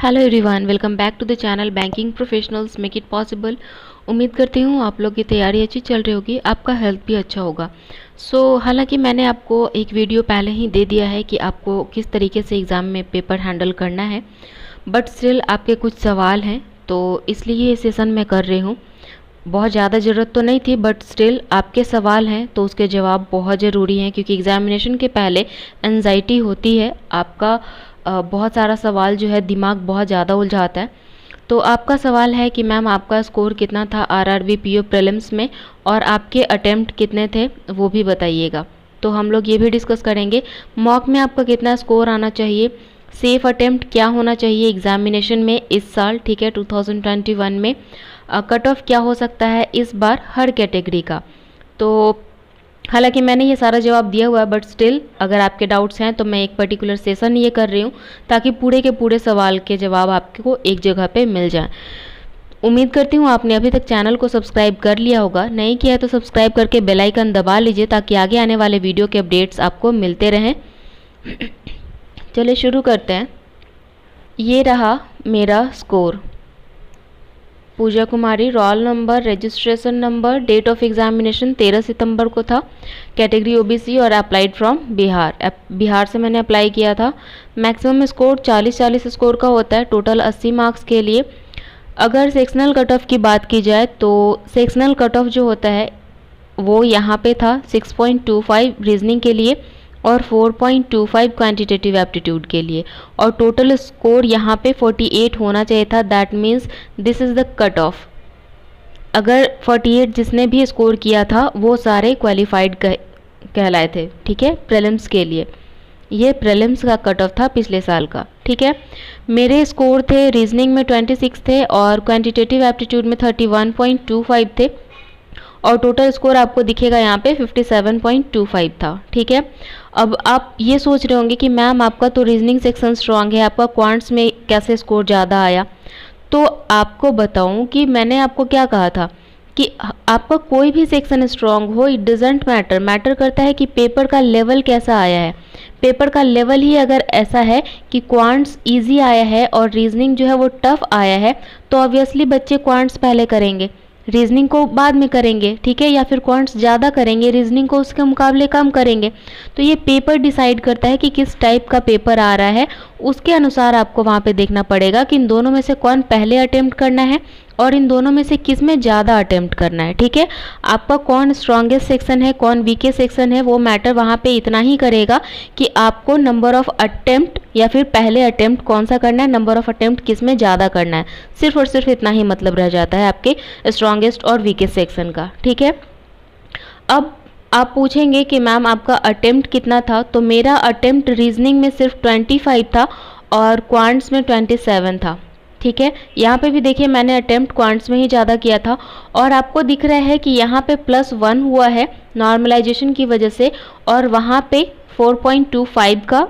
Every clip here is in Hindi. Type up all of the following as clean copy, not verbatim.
Hello everyone, welcome back to the channel banking professionals make it possible. उम्मीद करती हूँ आप लोग की तैयारी अच्छी चल रही होगी, आपका हेल्थ भी अच्छा होगा। हालांकि मैंने आपको एक वीडियो पहले ही दे दिया है कि आपको किस तरीके से एग्ज़ाम में पेपर हैंडल करना है, बट स्टिल आपके कुछ सवाल हैं तो इसलिए ये सेशन मैं कर रही हूँ। बहुत ज़्यादा ज़रूरत तो नहीं थी, बट स्टिल आपके सवाल हैं तो उसके जवाब बहुत ज़रूरी हैं, क्योंकि एग्ज़ामिनेशन के पहले एंजाइटी होती है। आपका बहुत सारा सवाल जो है दिमाग बहुत ज़्यादा उलझाता है। तो आपका सवाल है कि मैम आपका स्कोर कितना था आरआरबी पीओ प्रीलिम्स में और आपके अटेम्प्ट कितने थे वो भी बताइएगा। तो हम लोग ये भी डिस्कस करेंगे मॉक में आपका कितना स्कोर आना चाहिए, सेफ अटेम्प्ट क्या होना चाहिए एग्जामिनेशन में इस साल, ठीक है 2021 में, कट ऑफ क्या हो सकता है इस बार हर कैटेगरी का। तो हालांकि मैंने ये सारा जवाब दिया हुआ है, बट स्टिल अगर आपके डाउट्स हैं तो मैं एक पर्टिकुलर सेशन ये कर रही हूँ ताकि पूरे के पूरे सवाल के जवाब आपको एक जगह पे मिल जाए। उम्मीद करती हूँ आपने अभी तक चैनल को सब्सक्राइब कर लिया होगा, नहीं किया है तो सब्सक्राइब करके बेल आइकन दबा लीजिए ताकि आगे आने वाले वीडियो के अपडेट्स आपको मिलते रहें। चलिए शुरू करते हैं। ये रहा मेरा score. Puja Kumari, roll number, registration number, date of examination 13 सितंबर को था, कैटेगरी ओबीसी और अप्लाइड फ्रॉम बिहार। बिहार से मैंने अप्लाई किया था। मैक्सिमम स्कोर 40 स्कोर का होता है टोटल 80 मार्क्स के लिए। अगर सेक्शनल कट ऑफ की बात की जाए तो सेक्शनल कट ऑफ जो होता है वो यहाँ पे था 6.25 रीजनिंग के लिए और 4.25 क्वांटिटेटिव एप्टीट्यूड के लिए, और टोटल स्कोर यहाँ पे 48 होना चाहिए था। That means this is the cut off. अगर 48 जिसने भी स्कोर किया था वो सारे क्वालिफाइड कहलाए थे, ठीक है, प्रीलिम्स के लिए। ये प्रीलिम्स का कट ऑफ था पिछले साल का, ठीक है। मेरे स्कोर थे रीजनिंग में 26 थे और क्वांटिटेटिव एप्टीट्यूड में 31.25 थे, और टोटल स्कोर आपको दिखेगा यहाँ पे 57.25 था, ठीक है। अब आप ये सोच रहे होंगे कि मैम आपका तो रीजनिंग सेक्शन स्ट्रांग है, आपका क्वांट्स में कैसे स्कोर ज़्यादा आया। तो आपको बताऊं कि मैंने आपको क्या कहा था कि आपका कोई भी सेक्शन स्ट्रांग हो, इट डजेंट मैटर, मैटर करता है कि पेपर का लेवल कैसा आया है। पेपर का लेवल ही अगर ऐसा है कि क्वांट्स इजी आया है और रीजनिंग जो है वो टफ आया है, तो ऑब्वियसली बच्चे क्वांट्स पहले करेंगे, रीजनिंग को बाद में करेंगे, ठीक है, या फिर क्वांट्स ज़्यादा करेंगे, रीजनिंग को उसके मुकाबले कम करेंगे। तो ये पेपर डिसाइड करता है कि किस टाइप का पेपर आ रहा है, उसके अनुसार आपको वहाँ पे देखना पड़ेगा कि इन दोनों में से कौन पहले अटेम्प्ट करना है और इन दोनों में से किस में ज़्यादा अटेम्प्ट करना है, ठीक है। आपका कौन स्ट्रॉन्गेस्ट सेक्शन है, कौन वीकेस्ट सेक्शन है, वो मैटर वहाँ पे इतना ही करेगा कि आपको नंबर ऑफ अटेम्प्ट या फिर पहले अटेम्प्ट कौन सा करना है, नंबर ऑफ अटेम्प्ट किस में ज़्यादा करना है, सिर्फ और सिर्फ इतना ही मतलब रह जाता है आपके स्ट्रॉन्गेस्ट और वीकेस्ट सेक्शन का, ठीक है। अब आप पूछेंगे कि मैम आपका अटेम्प्ट कितना था, तो मेरा अटेम्प्ट रीजनिंग में सिर्फ 25 था और क्वांट्स में 27 था, ठीक है। यहाँ पे भी देखिए मैंने अटेम्प्ट क्वांट्स में ही ज़्यादा किया था, और आपको दिख रहा है कि यहाँ पे +1 हुआ है नॉर्मलाइजेशन की वजह से, और वहाँ पे 4.25 का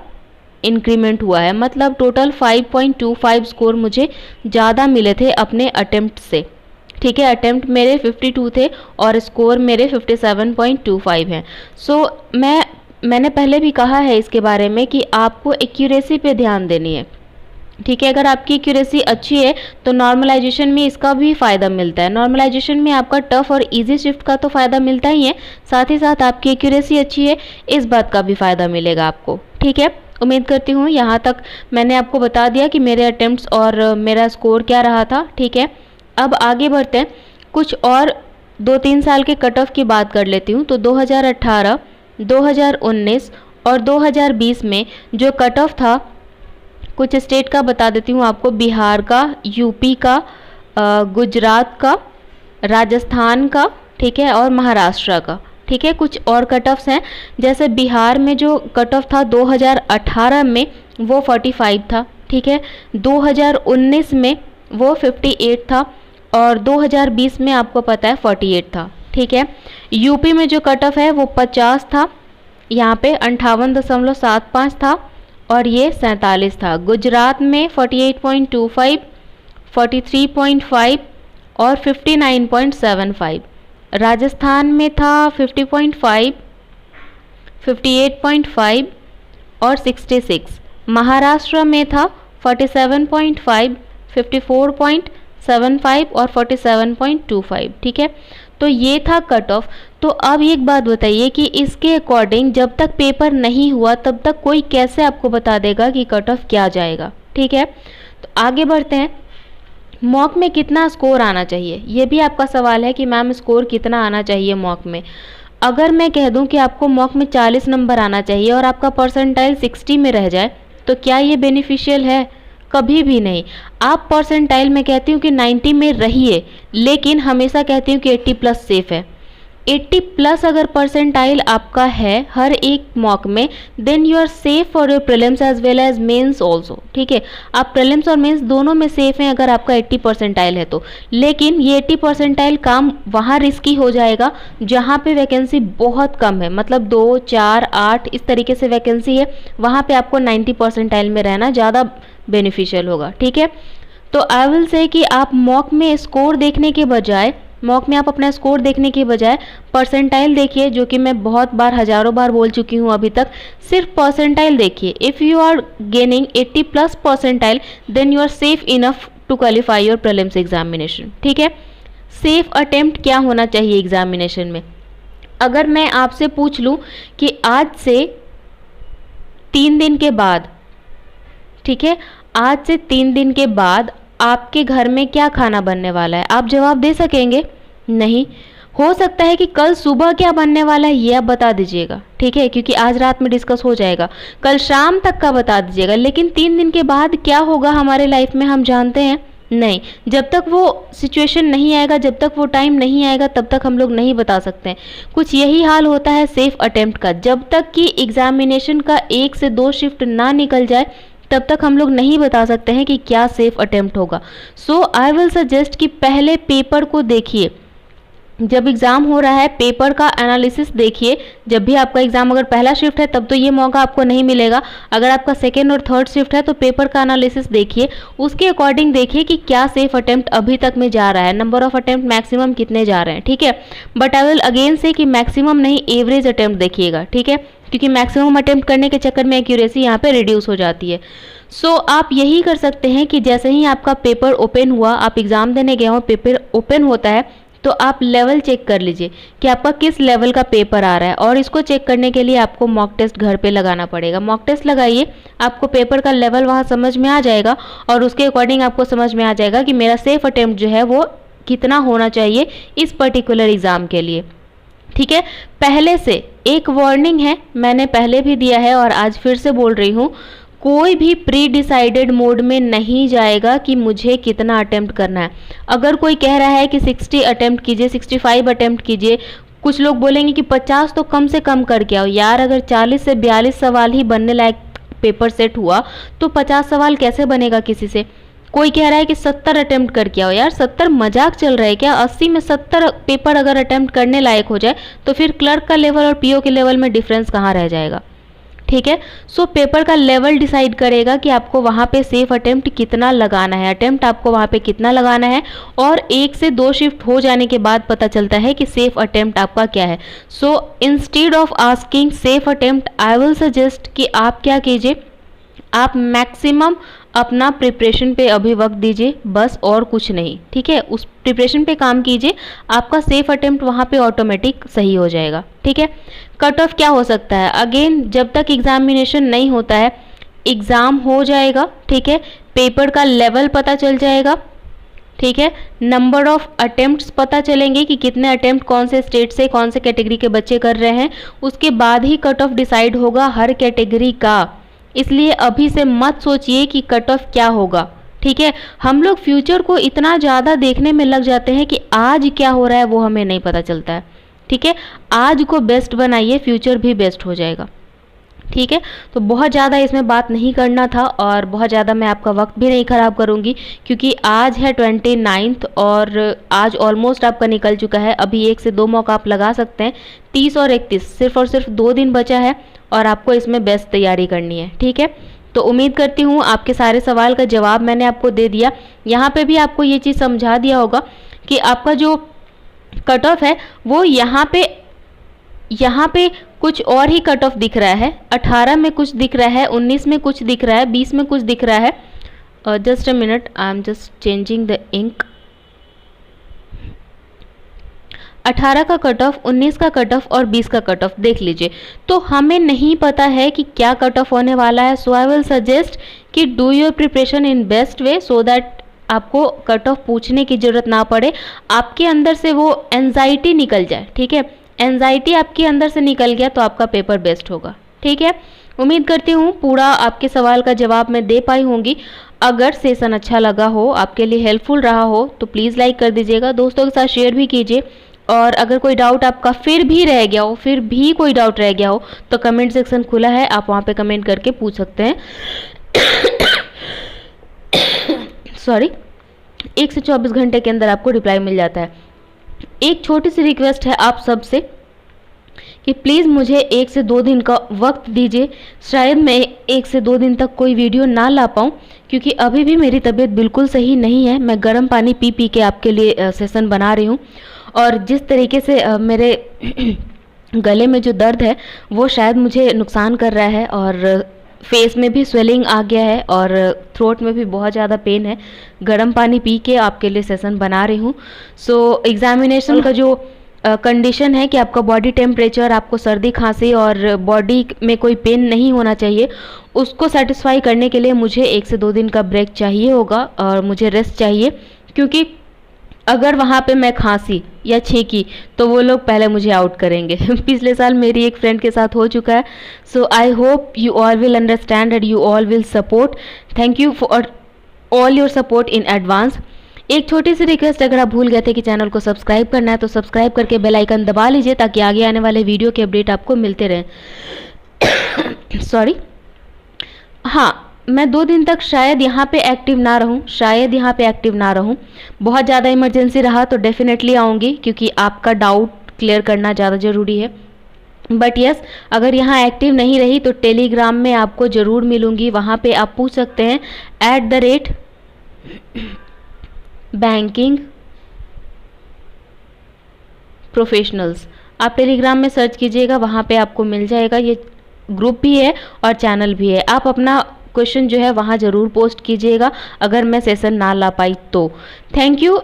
इंक्रीमेंट हुआ है, मतलब टोटल 5.25 स्कोर मुझे ज़्यादा मिले थे अपने अटेम्प्ट से, ठीक है। अटेम्प्ट मेरे 52 थे और स्कोर मेरे 57.25 हैं। मैंने पहले भी कहा है इसके बारे में कि आपको एक्यूरेसी पे ध्यान देनी है, ठीक है। अगर आपकी एक्यूरेसी अच्छी है तो नॉर्मलाइजेशन में इसका भी फ़ायदा मिलता है। नॉर्मलाइजेशन में आपका टफ और इजी शिफ्ट का तो फ़ायदा मिलता ही है, साथ ही साथ आपकी एक्यूरेसी अच्छी है इस बात का भी फ़ायदा मिलेगा आपको, ठीक है। उम्मीद करती हूँ यहाँ तक मैंने आपको बता दिया कि मेरे अटेम्प्ट्स और मेरा स्कोर क्या रहा था, ठीक है। अब आगे बढ़ते हैं, कुछ और 2-3 साल के कट ऑफ की बात कर लेती हूँ। तो 2018, 2019 और 2020 में जो कट ऑफ था, कुछ स्टेट का बता देती हूँ आपको, बिहार का, यूपी का, गुजरात का, राजस्थान का, ठीक है, और महाराष्ट्र का, ठीक है। कुछ और कट ऑफ्स हैं, जैसे बिहार में जो कट ऑफ था 2018 में वो 45 था, ठीक है। 2019 में वो 58 था और 2020 में आपको पता है 48 था, ठीक है। यूपी में जो कट ऑफ है वो 50 था, यहाँ पे 58.75 था और ये 47 था। गुजरात में 48.25, 43.5 और 59.75। राजस्थान में था 50.5, 58.5 और 66। महाराष्ट्र में था 47.5, 54.75 और 47.25, ठीक है। तो ये था कट ऑफ। तो अब एक बात बताइए कि इसके अकॉर्डिंग जब तक पेपर नहीं हुआ तब तक कोई कैसे आपको बता देगा कि कट ऑफ क्या जाएगा, ठीक है। तो आगे बढ़ते हैं। मॉक में कितना स्कोर आना चाहिए, ये भी आपका सवाल है कि मैम स्कोर कितना आना चाहिए मॉक में। अगर मैं कह दूं कि आपको मॉक में 40 नंबर आना चाहिए और आपका परसेंटाइल 60 में रह जाए, तो क्या ये बेनिफिशियल है? कभी भी नहीं। आप परसेंटाइल में कहती हूँ कि 90 में रहिए, लेकिन हमेशा कहती हूँ कि 80 प्लस सेफ है। 80 प्लस अगर परसेंटाइल आपका है हर एक मॉक में, then you are safe for your prelims as well as mains also, ठीक है। आप प्रीलिम्स और मेंस दोनों में सेफ हैं अगर आपका 80 परसेंटाइल है तो। लेकिन ये 80 परसेंटाइल काम वहाँ रिस्की हो जाएगा जहाँ पे वैकेंसी बहुत कम है, मतलब 2, 4, 8 इस तरीके से वैकेंसी है, वहाँ पे आपको 90 परसेंटाइल में रहना ज़्यादा बेनिफिशियल होगा, ठीक है। तो आई विल से कि आप मॉक में स्कोर देखने के बजाय, मॉक में आप अपना स्कोर देखने के बजाय परसेंटाइल देखिए, जो कि मैं बहुत बार, हज़ारों बार बोल चुकी हूँ अभी तक। सिर्फ परसेंटाइल देखिए। If you are gaining 80 plus percentile, then you are safe enough to qualify your prelims examination, ठीक है। सेफ अटेम्प्ट क्या होना चाहिए एग्जामिनेशन में? अगर मैं आपसे पूछ लूँ कि आज से 3 दिन के बाद, ठीक है, आज से 3 दिन के बाद आपके घर में क्या खाना बनने वाला है, आप जवाब दे सकेंगे? नहीं। हो सकता है कि कल सुबह क्या बनने वाला है ये आप बता दीजिएगा, ठीक है, क्योंकि आज रात में डिस्कस हो जाएगा। कल शाम तक का बता दीजिएगा, लेकिन 3 दिन के बाद क्या होगा हमारे लाइफ में हम जानते हैं? नहीं। जब तक वो सिचुएशन नहीं आएगा, जब तक वो टाइम नहीं आएगा, तब तक हम लोग नहीं बता सकते हैं। कुछ यही हाल होता है सेफ अटेम्प्ट का। जब तक कि एग्जामिनेशन का 1 से 2 शिफ्ट ना निकल जाए, तब तक हम लोग नहीं बता सकते हैं कि क्या सेफ अटेम्प्ट होगा। सो आई विल सजेस्ट कि पहले पेपर को देखिए। जब एग्ज़ाम हो रहा है पेपर का एनालिसिस देखिए। जब भी आपका एग्ज़ाम अगर पहला शिफ्ट है तब तो ये मौका आपको नहीं मिलेगा। अगर आपका सेकेंड और थर्ड शिफ्ट है तो पेपर का एनालिसिस देखिए, उसके अकॉर्डिंग देखिए कि क्या सेफ अटेम्प्ट अभी तक में जा रहा है, नंबर ऑफ अटेम्प्ट मैक्सिमम कितने जा रहे हैं, ठीक है। बट आई विल अगेन से कि मैक्सिमम नहीं, एवरेज अटेम्प्ट देखिएगा, ठीक है, क्योंकि मैक्सिमम अटेम्प्ट करने के चक्कर में एक्यूरेसी यहाँ पे रिड्यूस हो जाती है। सो आप यही कर सकते हैं कि जैसे ही आपका पेपर ओपन हुआ, आप एग्ज़ाम देने गए हो, पेपर ओपन होता है तो आप लेवल चेक कर लीजिए कि आपका किस लेवल का पेपर आ रहा है। और इसको चेक करने के लिए आपको मॉक टेस्ट घर पे लगाना पड़ेगा। मॉक टेस्ट लगाइए, आपको पेपर का लेवल वहाँ समझ में आ जाएगा और उसके अकॉर्डिंग आपको समझ में आ जाएगा कि मेरा सेफ अटेम्प्ट जो है वो कितना होना चाहिए इस पर्टिकुलर एग्ज़ाम के लिए, ठीक है। पहले से एक वार्निंग है, मैंने पहले भी दिया है और आज फिर से बोल रही हूँ, कोई भी प्री डिसाइडेड मोड में नहीं जाएगा कि मुझे कितना अटेम्प्ट करना है। अगर कोई कह रहा है कि 60 अटेम्प्ट कीजिए, 65 अटेम्प्ट कीजिए, कुछ लोग बोलेंगे कि 50 तो कम से कम करके आओ। यार अगर 40 से 42 सवाल ही बनने लायक पेपर सेट हुआ तो 50 सवाल कैसे बनेगा किसी से? कोई कह रहा है कि 70 अटेम्प्ट करके आओ। यार 70 मजाक चल रहा है क्या? 80 में 70 पेपर अगर अटेम्प्ट करने लायक हो जाए तो फिर क्लर्क का लेवल और पीओ के लेवल में डिफरेंस कहाँ रह जाएगा, ठीक है। सो पेपर का लेवल डिसाइड करेगा कि आपको वहाँ पे सेफ अटेम्प्ट कितना लगाना है, अटेम्प्ट आपको वहाँ पे कितना लगाना है। और 1 से 2 शिफ्ट हो जाने के बाद पता चलता है कि सेफ अटेम्प्ट आपका क्या है। So instead of asking safe attempt, I will suggest कि आप क्या कीजिए, आप मैक्सिमम अपना प्रिपरेशन पे अभी वक्त दीजिए, बस और कुछ नहीं, ठीक है। उस प्रिपरेशन पे काम कीजिए, आपका सेफ अटेम्प्ट वहाँ पे ऑटोमेटिक सही हो जाएगा, ठीक है। कट ऑफ क्या हो सकता है? अगेन जब तक एग्जामिनेशन नहीं होता है, एग्ज़ाम हो जाएगा, ठीक है, पेपर का लेवल पता चल जाएगा, ठीक है, नंबर ऑफ अटेम्प्ट्स पता चलेंगे कि कितने अटेम्प्ट कौन से स्टेट से कौन से कैटेगरी के बच्चे कर रहे हैं। उसके बाद ही कट ऑफ डिसाइड होगा हर कैटेगरी का। इसलिए अभी से मत सोचिए कि कट ऑफ क्या होगा, ठीक है। हम लोग फ्यूचर को इतना ज़्यादा देखने में लग जाते हैं कि आज क्या हो रहा है वो हमें नहीं पता चलता है, ठीक है। आज को बेस्ट बनाइए, फ्यूचर भी बेस्ट हो जाएगा, ठीक है। तो बहुत ज़्यादा इसमें बात नहीं करना था और बहुत ज़्यादा मैं आपका वक्त भी नहीं ख़राब करूँगी, क्योंकि आज है 29 और आज ऑलमोस्ट आपका निकल चुका है। अभी 1 से 2 मौका आप लगा सकते हैं। 30 और 31 सिर्फ और सिर्फ 2 दिन बचा है और आपको इसमें बेस्ट तैयारी करनी है, ठीक है। तो उम्मीद करती हूँ आपके सारे सवाल का जवाब मैंने आपको दे दिया। यहाँ पे भी आपको ये चीज़ समझा दिया होगा कि आपका जो कट ऑफ है वो यहाँ पे कुछ और ही कट ऑफ दिख रहा है। 18 में कुछ दिख रहा है, 19 में कुछ दिख रहा है, 20 में कुछ दिख रहा है। Just a minute, I am just changing the ink. 18 का कट ऑफ, 19 का कट ऑफ और 20 का कट ऑफ देख लीजिए। तो हमें नहीं पता है कि क्या कट ऑफ होने वाला है, सो आई विल सजेस्ट कि do your preparation in best way so that आपको कट ऑफ पूछने की ज़रूरत ना पड़े, आपके अंदर से वो एंजाइटी निकल जाए। ठीक है, एंजाइटी आपके अंदर से निकल गया तो आपका पेपर बेस्ट होगा। ठीक है, उम्मीद करती हूँ पूरा आपके सवाल का जवाब मैं दे पाई होंगी। अगर सेशन अच्छा लगा हो, आपके लिए हेल्पफुल रहा हो, तो प्लीज़ लाइक कर दीजिएगा, दोस्तों के साथ शेयर भी कीजिए। और अगर कोई डाउट आपका फिर भी रह गया हो, फिर भी कोई डाउट रह गया हो, तो कमेंट सेक्शन खुला है, आप वहाँ पे कमेंट करके पूछ सकते हैं। सॉरी, 1 से 24 घंटे के अंदर आपको रिप्लाई मिल जाता है। एक छोटी सी रिक्वेस्ट है आप सबसे कि प्लीज़ मुझे 1 से 2 दिन का वक्त दीजिए। शायद मैं 1 से 2 दिन तक कोई वीडियो ना ला पाऊँ, क्योंकि अभी भी मेरी तबीयत बिल्कुल सही नहीं है। मैं गर्म पानी पी पी के आपके लिए सेशन बना रही हूँ, और जिस तरीके से मेरे गले में जो दर्द है वो शायद मुझे नुकसान कर रहा है, और फेस में भी स्वेलिंग आ गया है, और थ्रोट में भी बहुत ज़्यादा पेन है। गर्म पानी पी के आपके लिए सेशन बना रही हूँ। सो एग्जामिनेशन का जो कंडीशन है कि आपका बॉडी टेम्परेचर, आपको सर्दी खांसी और बॉडी में कोई पेन नहीं होना चाहिए, उसको सेटिस्फाई करने के लिए मुझे 1 से 2 दिन का ब्रेक चाहिए होगा, और मुझे रेस्ट चाहिए। क्योंकि अगर वहाँ पे मैं खांसी या छींकी तो वो लोग पहले मुझे आउट करेंगे। पिछले साल मेरी एक फ्रेंड के साथ हो चुका है। So I hope you all will understand and you all will support. Thank you for all your support in advance. एक छोटी सी रिक्वेस्ट, अगर आप भूल गए थे कि चैनल को सब्सक्राइब करना है तो सब्सक्राइब करके बेल आइकन दबा लीजिए, ताकि आगे आने वाले वीडियो के अपडेट आपको मिलते रहें। सॉरी, हाँ, मैं 2 दिन तक शायद यहाँ पे एक्टिव ना रहूँ, बहुत ज़्यादा इमरजेंसी रहा तो डेफिनेटली आऊँगी, क्योंकि आपका डाउट क्लियर करना ज़्यादा ज़रूरी है। बट यस, अगर यहाँ एक्टिव नहीं रही तो टेलीग्राम में आपको ज़रूर मिलूँगी, वहाँ पे आप पूछ सकते हैं @बैंकिंग प्रोफेशनल्स। आप टेलीग्राम में सर्च कीजिएगा, वहाँ पे आपको मिल जाएगा। ये ग्रुप भी है और चैनल भी है। आप अपना क्वेश्चन जो है वहाँ ज़रूर पोस्ट कीजिएगा अगर मैं सेशन ना ला पाई तो। Thank you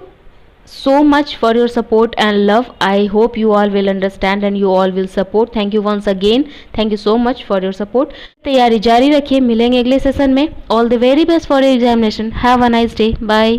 so much for your support and love. I hope you all will understand and you all will support. Thank you once again. Thank you so much for your support. तैयारी जारी रखिए, मिलेंगे अगले सेशन में। All the very best for your examination. Have a nice day. Bye.